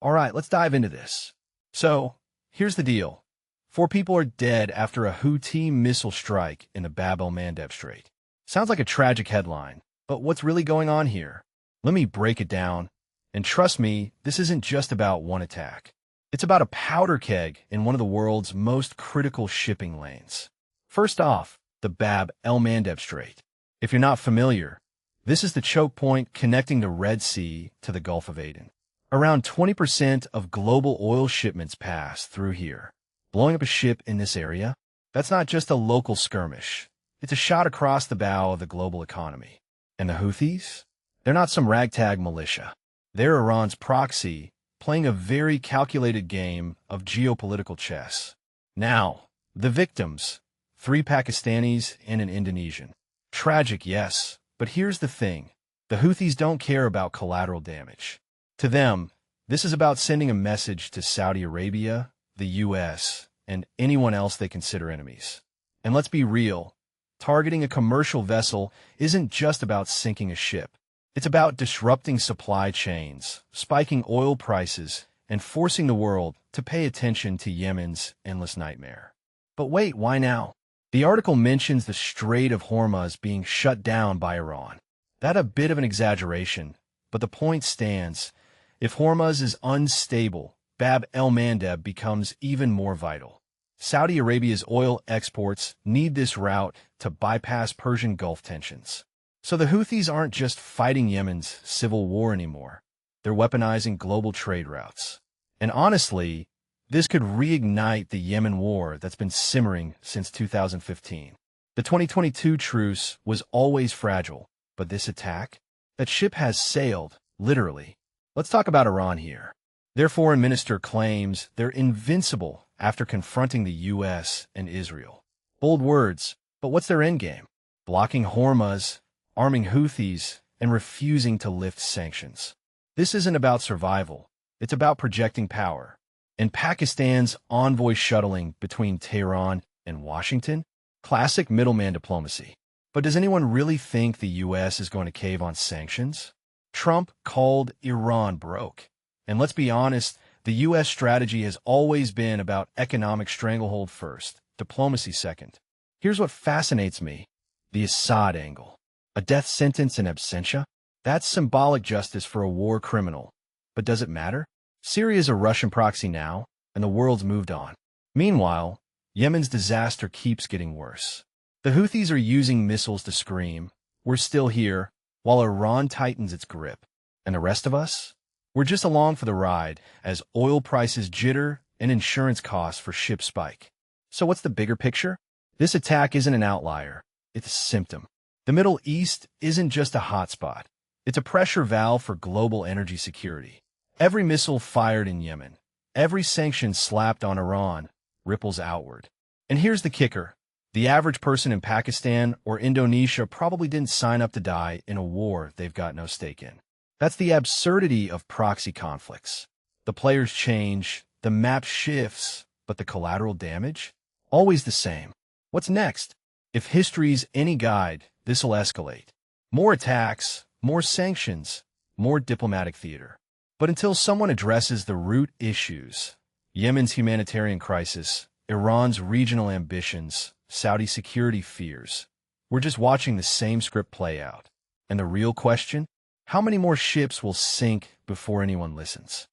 All right, let's dive into this. So, here's the deal. 4 people are dead after a Houthi missile strike in the Bab el-Mandeb Strait. Sounds like a tragic headline, but what's really going on here? Let me break it down. And trust me, this isn't just about one attack. It's about a powder keg in one of the world's most critical shipping lanes. First off, the Bab el-Mandeb Strait. If you're not familiar, this is the choke point connecting the Red Sea to the Gulf of Aden. Around 20% of global oil shipments pass through here. Blowing up a ship in this area? That's not just a local skirmish. It's a shot across the bow of the global economy. And the Houthis? They're not some ragtag militia. They're Iran's proxy, playing a very calculated game of geopolitical chess. Now, the victims. 3 Pakistanis and an Indonesian. Tragic, yes, but here's the thing. The Houthis don't care about collateral damage. To them, this is about sending a message to Saudi Arabia, the U.S., and anyone else they consider enemies. And let's be real, targeting a commercial vessel isn't just about sinking a ship. It's about disrupting supply chains, spiking oil prices, and forcing the world to pay attention to Yemen's endless nightmare. But wait, why now? The article mentions the Strait of Hormuz being shut down by Iran. That's a bit of an exaggeration, but the point stands. If Hormuz is unstable, Bab el-Mandeb becomes even more vital. Saudi Arabia's oil exports need this route to bypass Persian Gulf tensions. So the Houthis aren't just fighting Yemen's civil war anymore. They're weaponizing global trade routes. And honestly, this could reignite the Yemen war that's been simmering since 2015. The 2022 truce was always fragile, but this attack? That ship has sailed, literally. Let's talk about Iran here. Their foreign minister claims they're invincible after confronting the U.S. and Israel. Bold words, but what's their endgame? Blocking Hormuz, arming Houthis, and refusing to lift sanctions. This isn't about survival. It's about projecting power. And Pakistan's envoy shuttling between Tehran and Washington? Classic middleman diplomacy. But does anyone really think the U.S. is going to cave on sanctions? Trump called Iran broke. And let's be honest, the U.S. strategy has always been about economic stranglehold first, diplomacy second. Here's what fascinates me. The Assad angle. A death sentence in absentia? That's symbolic justice for a war criminal. But does it matter? Syria's a Russian proxy now, and the world's moved on. Meanwhile, Yemen's disaster keeps getting worse. The Houthis are using missiles to scream, "We're still here," while Iran tightens its grip. And the rest of us? We're just along for the ride as oil prices jitter and insurance costs for ships spike. So what's the bigger picture? This attack isn't an outlier. It's a symptom. The Middle East isn't just a hotspot. It's a pressure valve for global energy security. Every missile fired in Yemen, every sanction slapped on Iran, ripples outward. And here's the kicker. The average person in Pakistan or Indonesia probably didn't sign up to die in a war they've got no stake in. That's the absurdity of proxy conflicts. The players change, the map shifts, but the collateral damage? Always the same. What's next? If history's any guide, this'll escalate. More attacks, more sanctions, more diplomatic theater. But until someone addresses the root issues, Yemen's humanitarian crisis, Iran's regional ambitions, Saudi security fears, we're just watching the same script play out. And the real question? How many more ships will sink before anyone listens?